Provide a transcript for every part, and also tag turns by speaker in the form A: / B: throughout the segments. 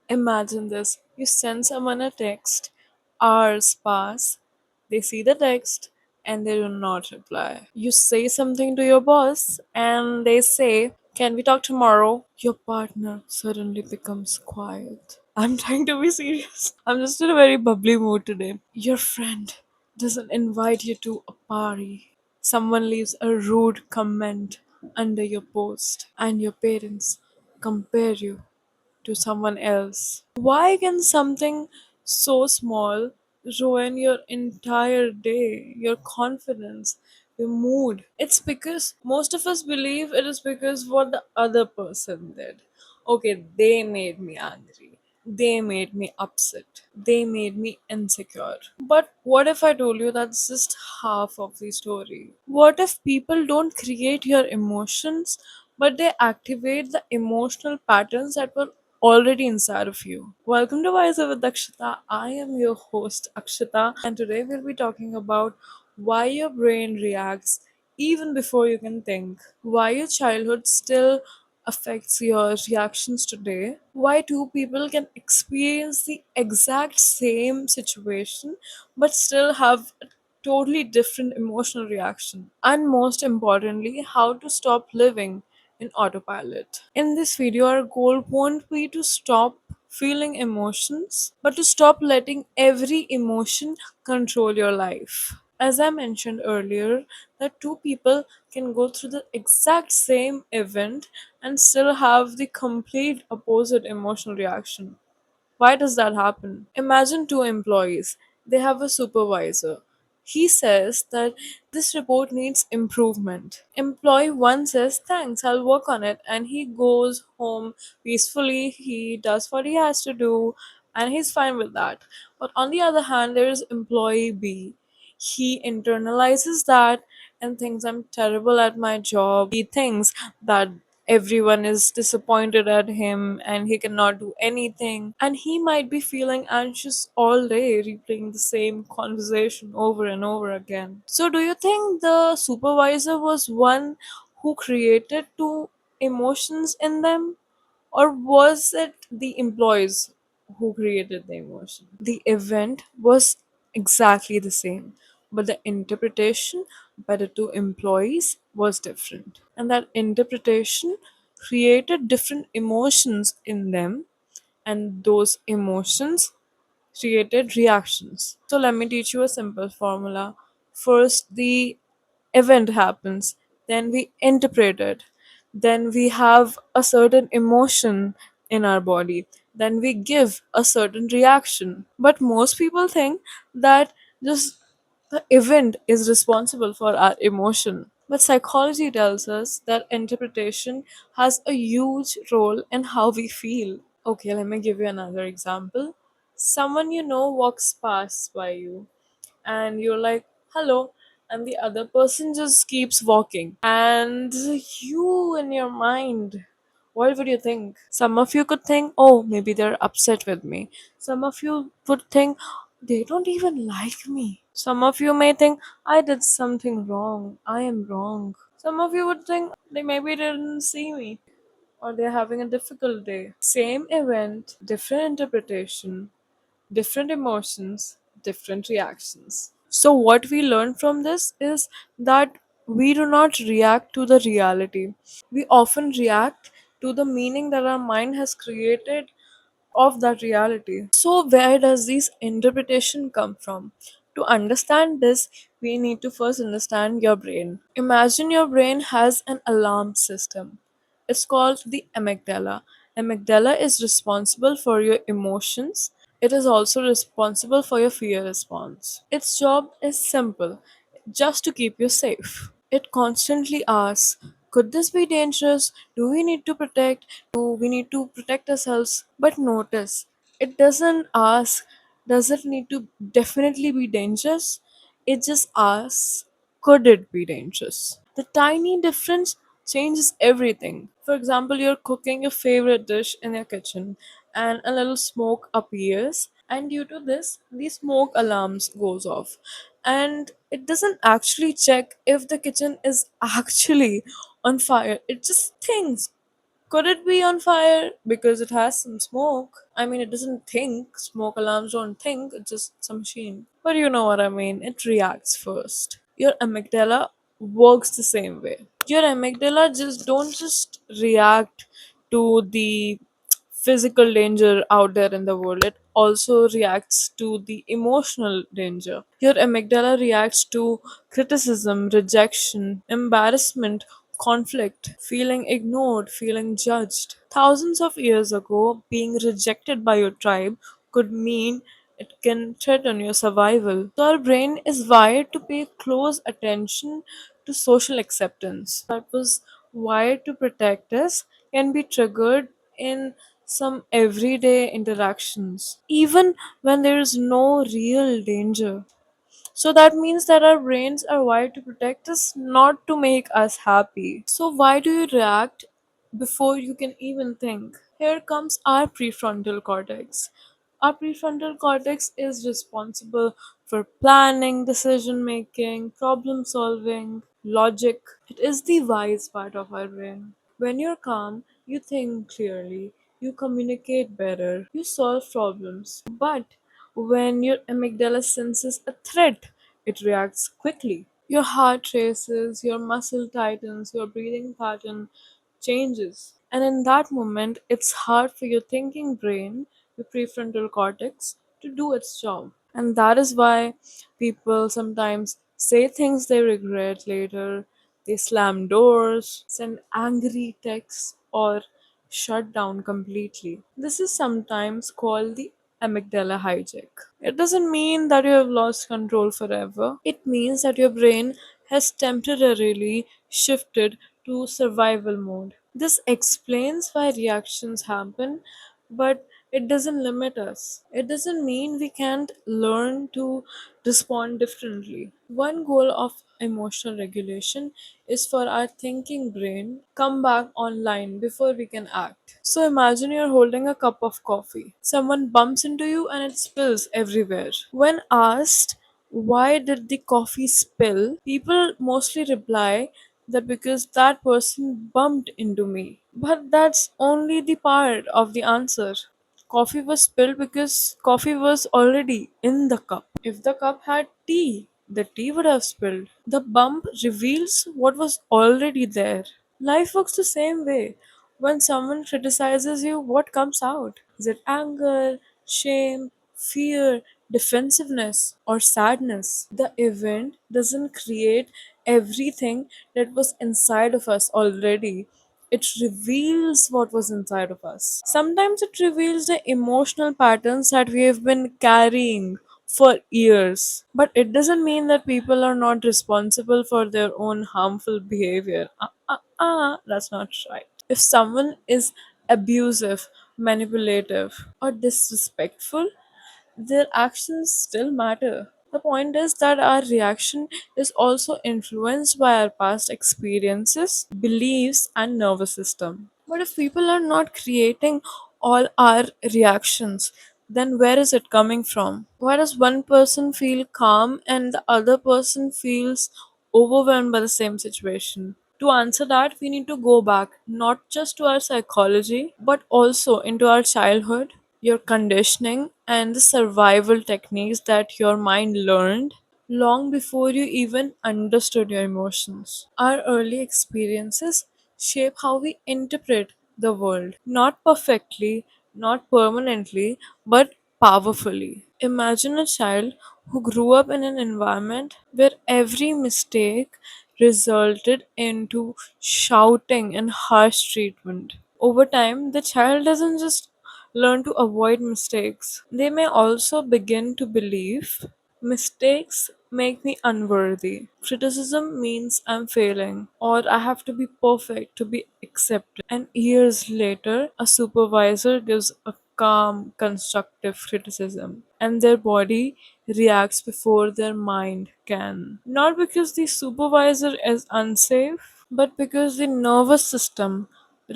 A: Imagine this, you send someone a text, hours pass, they see the text and they do not reply. You say something to your boss and they say, "Can we talk tomorrow?" Your partner suddenly becomes quiet. I'm trying to be serious. I'm just in a very bubbly mood today. Your friend doesn't invite you to a party. Someone leaves a rude comment under your post, and your parents compare you to someone else. Why can something so small ruin your entire day, your confidence, your mood? It's because most of us believe it is because what the other person did. Okay, they made me angry. They made me upset. They made me insecure. But what if I told you that's just half of the story? What if people don't create your emotions, but they activate the emotional patterns that were already inside of you? Welcome to Wiser with Akshita. I am your host, Akshita, and today we'll be talking about why your brain reacts even before you can think, why your childhood still affects your reactions today, why two people can experience the exact same situation but still have a totally different emotional reaction, and most importantly, how to stop living in autopilot. In this video, our goal won't be to stop feeling emotions, but to stop letting every emotion control your life. As I mentioned earlier, that two people can go through the exact same event and still have the complete opposite emotional reaction. Why does that happen? Imagine two employees. They have a supervisor. He says that this report needs improvement. Employee 1 says, "Thanks, I'll work on it." And he goes home peacefully. He does what he has to do and he's fine with that. But on the other hand, there is employee B. He internalizes that and thinks, "I'm terrible at my job." He thinks that everyone is disappointed at him and he cannot do anything, and he might be feeling anxious all day, replaying the same conversation over and over again. So do you think the supervisor was one who created two emotions in them, or was it the employees who created the emotion? The event was exactly the same, but the interpretation by the two employees was different. And that interpretation created different emotions in them, and those emotions created reactions. So let me teach you a simple formula. First, the event happens, then we interpret it, then we have a certain emotion in our body, then we give a certain reaction. But most people think that just the event is responsible for our emotion. But psychology tells us that interpretation has a huge role in how we feel. Okay, let me give you another example. Someone you know walks past by you and you're like, "Hello," and the other person just keeps walking. And you, in your mind, what would you think? Some of you could think, "Oh, maybe they're upset with me." Some of you would think, "They don't even like me." Some of you may think, "I did something wrong. I am wrong." Some of you would think they maybe didn't see me, or they're having a difficult day. Same event, different interpretation, different emotions, different reactions. So, what we learn from this is that we do not react to the reality. We often react to the meaning that our mind has created of that reality. So, where does this interpretation come from? To understand this, we need to first understand your brain. Imagine your brain has an alarm system. It's called the amygdala. Amygdala is responsible for your emotions. It is also responsible for your fear response. Its job is simple, just to keep you safe. It constantly asks, could this be dangerous? Do we need to protect? Do we need to protect ourselves? But notice, it doesn't ask, does it need to definitely be dangerous? It just asks, could it be dangerous? The tiny difference changes everything. For example, you're cooking your favorite dish in your kitchen and a little smoke appears, and due to this the smoke alarms goes off, and it doesn't actually check if the kitchen is actually on fire. It just thinks, Could it be on fire because it has some smoke? I mean, it doesn't think. Smoke alarms don't think, it's just some machine. But you know what I mean. It reacts first. Your amygdala works the same way. Your amygdala just react to the physical danger out there in the world. It also reacts to the emotional danger. Your amygdala reacts to criticism, rejection, embarrassment, conflict, feeling ignored, feeling judged. Thousands of years ago, being rejected by your tribe could mean it can threaten your survival. So, our brain is wired to pay close attention to social acceptance. That was wired to protect us can be triggered in some everyday interactions, even when there is no real danger. So that means that our brains are wired to protect us, not to make us happy. So, why do you react before you can even think? Here comes our prefrontal cortex. Our prefrontal cortex is responsible for planning, decision making, problem solving, logic. It is the wise part of our brain. When you're calm, you think clearly, you communicate better, you solve problems. But when your amygdala senses a threat, it reacts quickly. Your heart races, your muscle tightens, your breathing pattern changes. And in that moment, it's hard for your thinking brain, your prefrontal cortex, to do its job. And that is why people sometimes say things they regret later. They slam doors, send angry texts, or shut down completely. This is sometimes called the amygdala hijack. It doesn't mean that you have lost control forever. It means that your brain has temporarily shifted to survival mode. This explains why reactions happen, but it doesn't limit us. It doesn't mean we can't learn to respond differently. One goal of emotional regulation is for our thinking brain come back online before we can act. So imagine you're holding a cup of coffee. Someone bumps into you and it spills everywhere. When asked why did the coffee spill, people mostly reply that because that person bumped into me. But that's only the part of the answer. Coffee was spilled because coffee was already in the cup. If the cup had tea, the tea would have spilled. The bump reveals what was already there. Life works the same way. When someone criticizes you, what comes out? Is it anger, shame, fear, defensiveness, or sadness? The event doesn't create everything that was inside of us already. It reveals what was inside of us. Sometimes it reveals the emotional patterns that we have been carrying for years. But it doesn't mean that people are not responsible for their own harmful behavior. That's not right. If someone is abusive, manipulative, or disrespectful, their actions still matter. The point is that our reaction is also influenced by our past experiences, beliefs, and nervous system. But if people are not creating all our reactions, then where is it coming from? Why does one person feel calm and the other person feels overwhelmed by the same situation? To answer that, we need to go back not just to our psychology, but also into our childhood, your conditioning, and the survival techniques that your mind learned long before you even understood your emotions. Our early experiences shape how we interpret the world, not perfectly, not permanently, but powerfully. Imagine a child who grew up in an environment where every mistake resulted into shouting and harsh treatment. Over time, the child doesn't just learn to avoid mistakes. They may also begin to believe mistakes make me unworthy. Criticism means I'm failing, or I have to be perfect to be accepted. And years later, a supervisor gives a calm, constructive criticism, and their body reacts before their mind can. Not because the supervisor is unsafe, but because the nervous system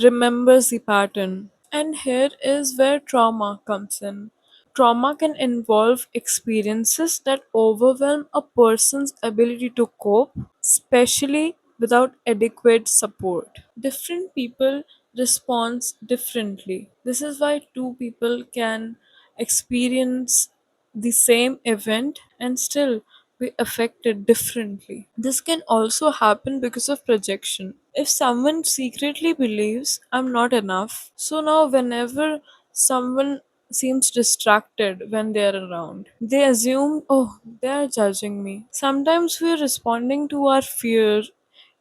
A: remembers the pattern. And here is where trauma comes in. Trauma can involve experiences that overwhelm a person's ability to cope, especially without adequate support. Different people responds differently. This is why two people can experience the same event and still be affected differently. This can also happen because of projection. If someone secretly believes I'm not enough, so now whenever someone seems distracted when they're around, they assume, oh, they're judging me. Sometimes we're responding to our fear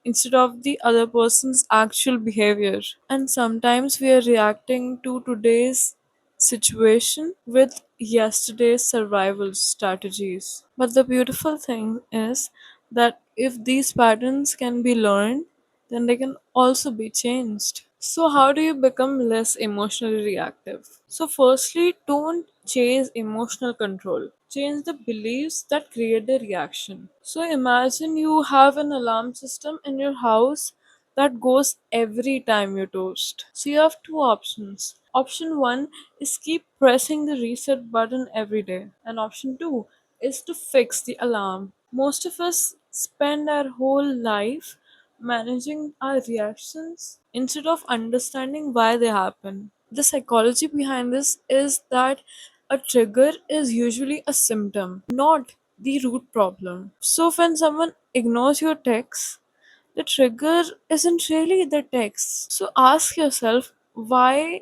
A: instead of the other person's actual behavior. And sometimes we are reacting to today's situation with yesterday's survival strategies. But the beautiful thing is that if these patterns can be learned, then they can also be changed. So, how do you become less emotionally reactive? So, firstly, don't chase emotional control. Change the beliefs that create the reaction. So, imagine you have an alarm system in your house that goes every time you toast. So, you have two options. Option one is keep pressing the reset button every day, and option two is to fix the alarm. Most of us spend our whole life managing our reactions instead of understanding why they happen. The psychology behind this is that a trigger is usually a symptom, not the root problem. So, when someone ignores your text, the trigger isn't really the text. So, ask yourself, why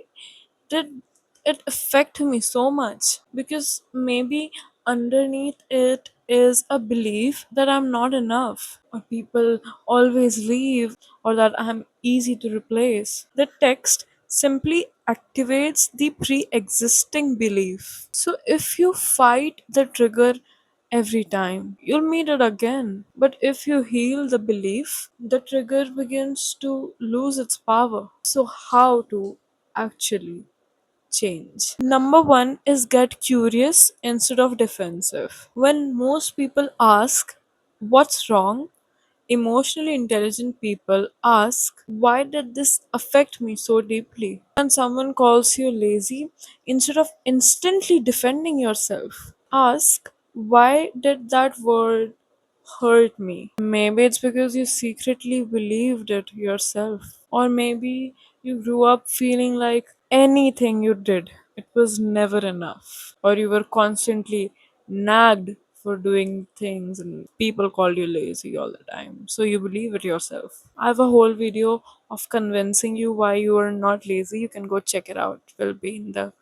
A: did it affect me so much? Because maybe underneath it is a belief that I'm not enough, or people always leave, or that I'm easy to replace. The text simply activates the pre existing belief. So if you fight the trigger every time, you'll meet it again. But if you heal the belief, the trigger begins to lose its power. So, how to actually change? Number one is get curious instead of defensive. When most people ask, what's wrong? Emotionally intelligent people ask, why did this affect me so deeply? When someone calls you lazy, instead of instantly defending yourself, ask, why did that word hurt me? Maybe it's because you secretly believed it yourself. Or maybe you grew up feeling like anything you did, it was never enough. Or you were constantly nagged for doing things and people called you lazy all the time. So you believe it yourself. I have a whole video of convincing you why you are not lazy. You can go check it out. It will be in the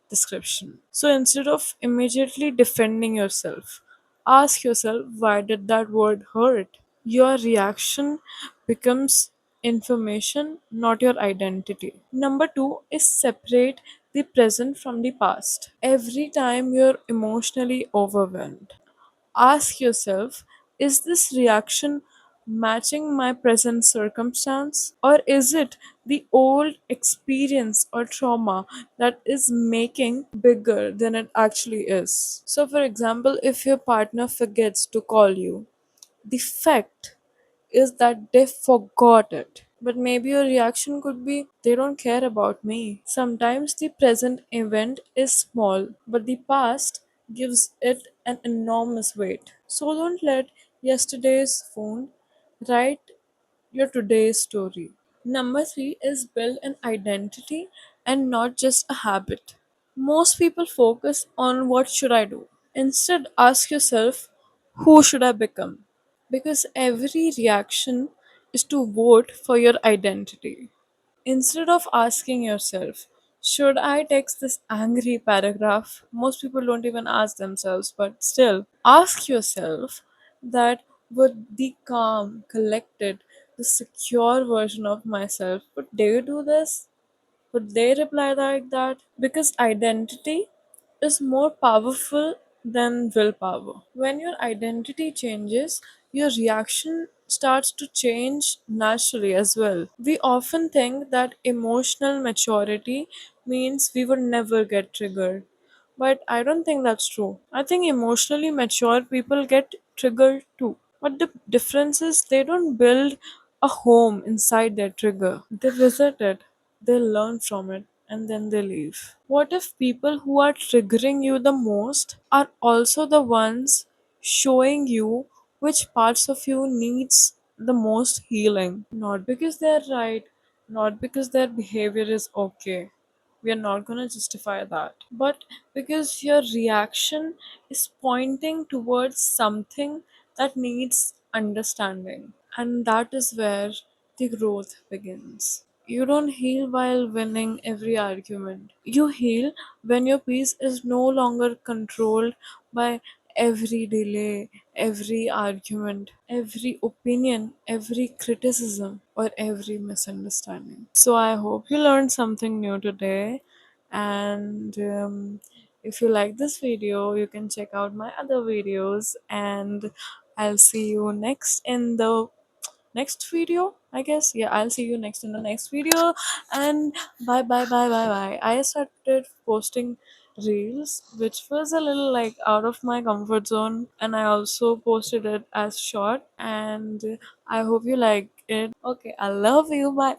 A: description. So instead of immediately defending yourself, ask yourself, why did that word hurt? Your reaction becomes information, not your identity. Number two is separate the present from the past. Every time you're emotionally overwhelmed, ask yourself, is this reaction matching my present circumstance? Or is it the old experience or trauma that is making bigger than it actually is? So, for example, if your partner forgets to call you, the fact is that they forgot it. But maybe your reaction could be, they don't care about me. Sometimes the present event is small, but the past gives it an enormous weight. So don't let yesterday's phone write your today's story. Number three is build an identity and not just a habit. Most people focus on what should I do. Instead, ask yourself, who should I become? Because every reaction is to vote for your identity. Instead of asking yourself, should I text this angry paragraph? Most people don't even ask themselves, but still, ask yourself that would the calm, collected, the secure version of myself, would they do this? Would they reply like that? Because identity is more powerful than willpower. When your identity changes, your reaction starts to change naturally as well. We often think that emotional maturity means we would never get triggered. But I don't think that's true. I think emotionally mature people get triggered too. But the difference is they don't build a home inside their trigger. They visit it, they learn from it, and then they leave. What if people who are triggering you the most are also the ones showing you which parts of you needs the most healing? Not because they're right, not because their behavior is okay. We are not going to justify that. But because your reaction is pointing towards something that needs understanding. And that is where the growth begins. You don't heal while winning every argument. You heal when your peace is no longer controlled by every delay, every argument, every opinion, every criticism, or every misunderstanding. So I hope you learned something new today. And if you like this video, you can check out my other videos. And I'll see you next in the next video, I guess. Yeah, I'll see you next in the next video. And bye bye bye bye bye. I started posting reels which was a little like out of my comfort zone, and I also posted it as short, and I hope you like it. Okay, I love you. Bye.